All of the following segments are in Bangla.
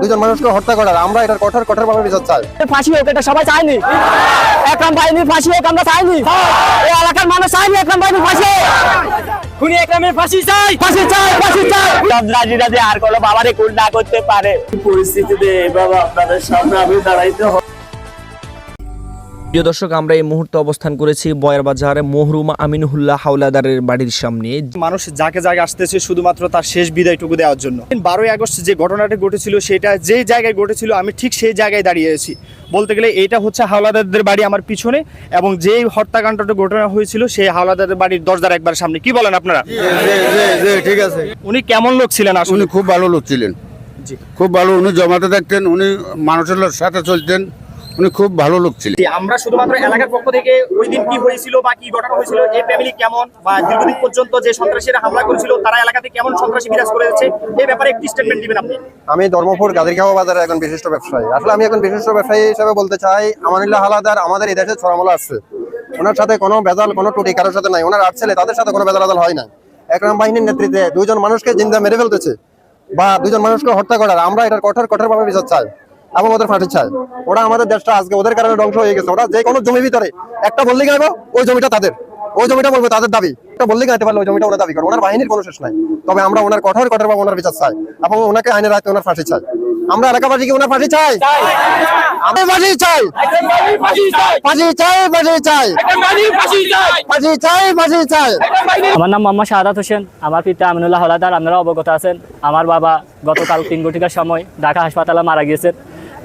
দুজন মানুষকে হত্যা করার আমরা এটার কঠোর ভাবে বিচার চাই। ফাঁসি হোক, এটা সবাই চাইনি। একরাম বাহিনীর ফাঁসি হোক আমরা চাইনি। এই এলাকার মানুষ চাইনি একরাম বাহিনীর ফাঁসি। খুনি একরামের ফাঁসি চাই, ফাঁসি চাই, ফাঁসি চাই। সন্ত্রাসীরা যে আর কোনো বাবারে খুন না করতে পারে পরিস্থিতিতে বাবা আপনাদের সামনে আমি দাঁড়াইতে হবে। প্রিয় দর্শক, আমরা এই মুহূর্তে অবস্থান করেছি বয়ার বাজারে মহরুমা আমিনুল্লাহ হাওলাদারের বাড়ির সামনে। মানুষ যাকে জায়গায় আসতেছে শুধুমাত্র তার শেষ বিদায়টুকু দেওয়ার জন্য। 12ই আগস্ট যে ঘটনাটি ঘটেছিল সেটা যেই জায়গায় ঘটেছিল আমি ঠিক সেই জায়গায় দাঁড়িয়ে আছি। বলতে গেলে এটা হচ্ছে হাওলাদারদের বাড়ি আমার পিছনে, এবং যেই হত্যাকাণ্ডটা ঘটনা হয়েছিল সেই হাওলাদারদের বাড়ির দরজার একবার সামনে। কি বলেন আপনারা? ঠিক আছে। উনি কেমন লোক ছিলেন আসলে? উনি খুব ভালো লোক ছিলেন, খুব ভালো। উনি জমাতে থাকতেন, উনি মানুষের সাথে চলতেন, উনি খুব ভালো লোক ছিলেন। আমরা শুধুমাত্র এলাকার পক্ষ থেকে ওই দিন কি হয়েছিল বা কি ঘটনা হয়েছিল, এই ফ্যামিলি কেমন বা দীর্ঘদিন পর্যন্ত যে সন্ত্রাসীরা হামলা করেছিল তারা এলাকাতে কেমন সন্ত্রাসী বিরাজ করে যাচ্ছে এই ব্যাপারে একটি স্টেটমেন্ট দিবেন আপনি। আমি ধর্মপুর গাজীরখাওয়া বাজারের একজন বিশিষ্ট ব্যবসায়ী। আসলে আমি এখন বিশিষ্ট ব্যবসায়ী হিসেবে বলতে চাই, আমানুল্লাহ হাওলাদার আমাদের এই দেশে ছড়ামলা আসছে। ওনার সাথে কোনো ভেজাল, কোনো ত্রুটি কারোর সাথে নাই। ওনার 8 ছেলে, তাদের সাথে কোনো ভেজাল হয় না। একরাম বাহিনীর নেতৃত্বে দুজন মানুষকে জিন্দা মেরে ফেলতেছে বা দুজন মানুষকে হত্যা করার আমরা এটার কঠোর ভাবে বিচার চাই এবং ওদের ফাঁসি চাই। ওরা আমাদের দেশটা আজকে ওদের কারণে ধ্বংস হয়ে গেছে। ওরা যে কোনো জমির ভিতরে একটা বললে গাইব, ওই জমিটা তাদের, ওই জমিটা বলবে তাদের দাবি। একটা বললে গাইতে পারলে ওই জমিটা ওরা দাবি করে। ওনার বাহিনীর কোনো শেষ নাই। তবে আমরা ওনার কঠোর ভাবে ওনার বিচার চাই এবং ওনাকে আইনের রাখতে ওনার ফাঁসি চাই। আমরা এলাকাবাসীকে ওনার ফাঁসি চাই, আমি ফাঁসি চাই, ফাঁসি চাই, ফাঁসি চাই, ফাঁসি চাই, ফাঁসি চাই। আমার নাম মোহাম্মদ শাহাদাত হোসেন, আমার পিতা আমিনুল্লাহ হাওলাদার। আপনারা অবগত আছেন, আমার বাবা গতকাল 3 ঘটিকার সময় ঢাকা হাসপাতালে মারা গিয়েছেন।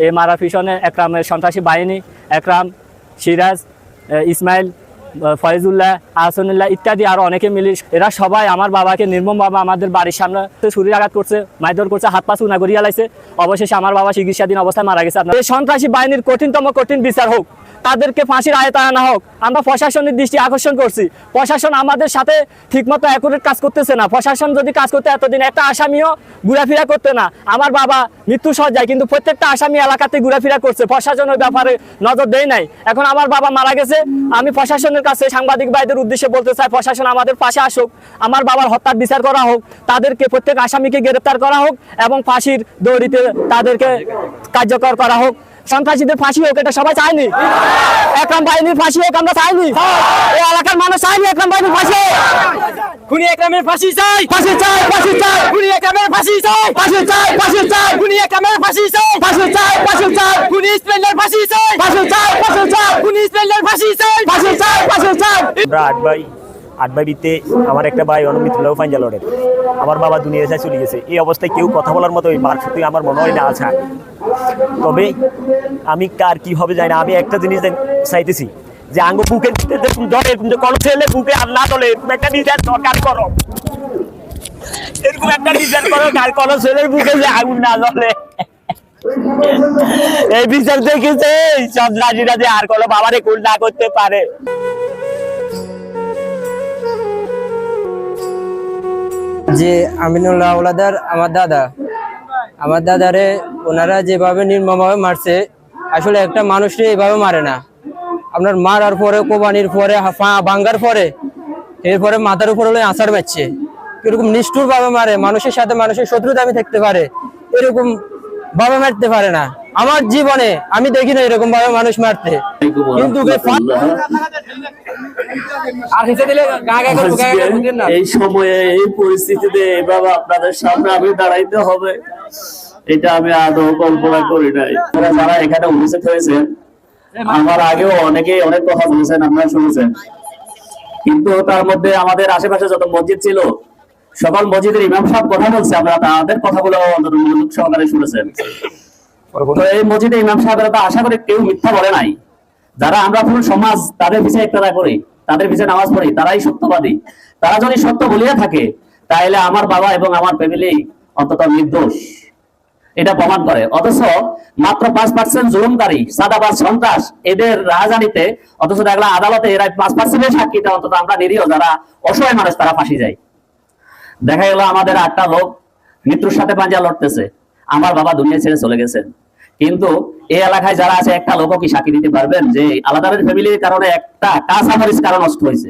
এই মারার পিছনে একরামের সন্ত্রাসী বাহিনী, একরাম, সিরাজ, ইসমাইল, ফয়েজুল্লাহ, আহসানুল্লাহ ইত্যাদি আরো অনেকে মিলে এরা সবাই আমার বাবাকে নির্মমভাবে আমাদের বাড়ির সামনে ছুরির আঘাত করছে, মারধর করছে, হাত পা চুনা করিয়া লাইছে। অবশেষে আমার বাবা চিকিৎসাধীন অবস্থায় মারা গেছে। এই সন্ত্রাসী বাহিনীর কঠিন বিচার হোক, তাদেরকে ফাঁসির আওতায় আনা হোক। আমরা প্রশাসনের দৃষ্টি আকর্ষণ করছি, প্রশাসন আমাদের সাথে ঠিকমতো অ্যাকুরেট কাজ করতেছে না। প্রশাসন যদি কাজ করতে এতদিন একটা আসামিও ঘোরাফেরা করতে না। আমার বাবা মৃত্যু সজ্জায়, কিন্তু প্রত্যেকটা আসামি এলাকাতে ঘোরাফেরা করছে, প্রশাসনের ব্যাপারে নজর দেয় নাই। এখন আমার বাবা মারা গেছে, আমি প্রশাসনের কাছে সাংবাদিক ভাইদের উদ্দেশ্যে বলতে চাই, প্রশাসন আমাদের পাশে আসুক, আমার বাবার হত্যার বিচার করা হোক, তাদেরকে প্রত্যেক আসামিকে গ্রেফতার করা হোক এবং ফাঁসির দড়িতে তাদেরকে কার্যকর করা হোক। সন্ত্রাসীদের ফাঁসি হোক, এটা সবাই চাইনি। একরাম বাহিনীর ফাঁসি হোক আমরা চাইনি। এই এলাকার মানুষ চাইনি একরাম বাহিনীর ফাঁসি। খুনি একরামের ফাঁসি চাই, ফাঁসি চাই, ফাঁসি চাই। খুনি একরামের ফাঁসি চাই, ফাঁসি চাই, ফাঁসি চাই। খুনি একরামের ফাঁসি চাই, ফাঁসি চাই, ফাঁসি চাই। খুনি ইসমাইলের ফাঁসি চাই, ফাঁসি চাই, ফাঁসি চাই। খুনি ইসমাইলের ফাঁসি চাই, ফাঁসি চাই, ফাঁসি চাই। আমরা 8 ভাইতে আমার একটা ভাই অনুমিত হলেও ফাইনাল লড়েন। আমার বাবা দুনিয়া ছেড়ে চলে গেছে। এই অবস্থায় কেউ কথা বলার মতো সত্যি আমার মনে হয় না আছে। তবে আমি কার কি হবে জানি না। আমি একটা জিনিস চাইতেছি যে আঙ্গ বুকে কোনো ছেলে বুকে আর না চলে একটা নিজের দরকার করো, এরকম একটা নিজের করো, আর কোনো ছেলের বুকে যে আগুন না জ্বলে। এই বিচার দেখেছে সন্ত্রাসীরা যে আর কোনো বাবারে খুন না করতে পারে। যে আমিনুল্লাহ হাওলাদার আমার দাদারে ওনারা যেভাবে নির্মমভাবে মারছে, আসলে একটা মানুষকে এইভাবে মারে না। আপনার মারার পরে, কোবানির পরে, ভাঙ্গার পরে, এরপরে মাথার উপর হলে আছাড় মারছে। এরকম নিষ্ঠুর ভাবে মারে, মানুষের সাথে মানুষের শত্রুতা আমি থাকতে পারে, এরকম ভাবে মারতে পারে না। আমার জীবনে আমি দেখি না এরকম ভাবে মানুষ মারতে। কিন্তু এই সময়ে এই পরিস্থিতিতে বাবা আপনাদের সামনে আমি দাঁড়াইতে হবে, এটা আমি আদৌ কল্পনা করি নাই। যারা এখানে উপস্থিত হয়েছেন, আমার আগেও অনেকে অনেক কথা বলেছেন, আপনারা শুনেছেন। কিন্তু তার মধ্যে আমাদের আশেপাশে যত মসজিদ ছিল, সকল মসজিদের ইমাম সাহেব কথা বলছে, আমরা তাদের কথাগুলো অন্তত মনোযোগ সহকারে শুনেছেন। তো এই মসজিদে ইমাম সাহেবেরা তো আশা করি কেউ মিথ্যা বলে নাই। যারা আমরা পুরো সমাজ তাদের পিছিয়ে ইক্তাদা করি, তাদের পিছিয়ে নামাজ পড়ি, তারাই সত্যবাদী। তারা যদি সত্য বলিয়া থাকে তাহলে আমার বাবা এবং আমার ফ্যামিলি অন্তত নির্দোষ, এটা প্রমাণ করে। অথচ মাত্র 5% জুলুমকারী, সাদাবাজ, সন্ত্রাস এদের রাজধানীতে, অথচ দেখলাম আদালতে এরা 5% সাক্ষীটা অন্তত আমরা নিরীহ যারা অসহায় মানুষ তারা ফাঁসি যায়। দেখা গেল আমাদের 8টা লোক মৃত্যুর সাথে পাঞ্জা লড়তেছে, আমার বাবা দুনিয়া ছেড়ে চলে গেছেন। কিন্তু এই এলাকায় যারা আছে একটা লোকও কি সাক্ষী দিতে পারবেন যে আলাদারের ফ্যামিলির কারণে একটা কাঁচামরিচ কারণ নষ্ট হয়েছে?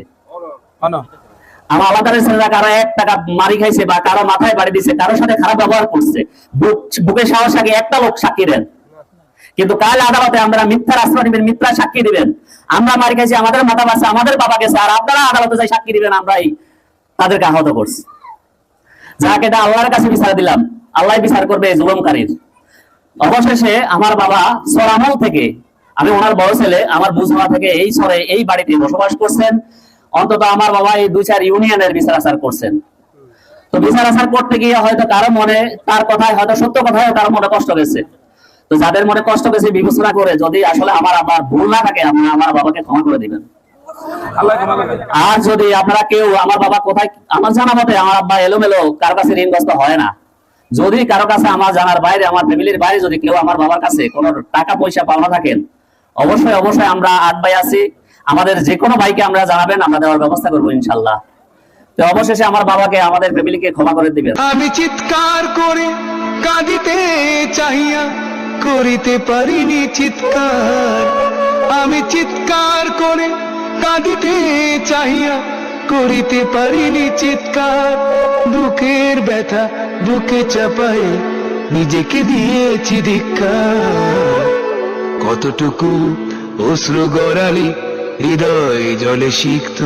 আমার হাওলাদারের ছেলেরা কারো 1 টাকা মারি খাইছে বা কারো মাথায় বাড়ি দিছে, কারোর সাথে খারাপ ব্যবহার করছে, বুকে সাহস আগে একটা লোক সাক্ষী দেন। কিন্তু কাল আদালতে আপনারা মিথ্যার আশ্রয় দিবেন, মিথ্যা সাক্ষী দিবেন, আমরা মারি খাইছি, আমাদের মাথা বাঁচছে, আমাদের বাবা গেছে, আর আপনারা আদালতে যাই সাক্ষী দিবেন আমরাই তাদেরকে আহত করছি। যাকে এটা আল্লাহর কাছে বিচার দিলাম, আল্লাহ বিচার করবে এই জুলুমকারীর। অবশেষে আমার বাবা সরামল থেকে, আমি ওনার বড় ছেলে, আমার বুঝবা থেকে এই সরে এই বাড়িতে বসবাস করছেন। অন্তত আমার বাবা এই 2-4 ইউনিয়নের বিচার আচার করছেন। তো বিচার আচার করতে গিয়ে হয়তো কারো মনে, তার কথায় হয়তো সত্য কথায় কারো মনে কষ্ট গেছে। তো যাদের মনে কষ্ট গেছে বিবেচনা করে যদি আসলে আমার আবার ভুল না থাকে, আপনারা আমার বাবাকে ক্ষমা করে দিবেন। আর যদি আপনারা কেউ, আমার বাবা কোথায়, আমার জানা মতে আমার আব্বা এলোমেলো কারো কাছে ঋণগ্রস্ত হয় না। যদি কারো কাছে আমার জানার বাইরে, আমার ফ্যামিলির বাইরে যদি কেউ আমার বাবার কাছে কোনো টাকা পয়সা পাওনা থাকেন, অবশ্যই অবশ্যই আমরা 8 ভাই আছি, আমাদের যে কোনো ভাইকে আমরা জানাবেন, আমরা দেওয়ার ব্যবস্থা করবো ইনশাল্লাহ। তো অবশেষে আমার বাবাকে, আমাদের ফ্যামিলিকে ক্ষমা করে দিবেন। আমি চিৎকার করে কাঁদিতে চাহিয়া করিতে পারিনি চিৎকার, আমি চিৎকার করে কাঁদিতে চাহিয়া করিতে পারিনি চিৎকার, বুকের ব্যথা বুকে চাপাই নিজেকে দিয়েছি ধিক্কার, কতটুকু অশ্রু গড়ালি হৃদয় জলে সিক্ত।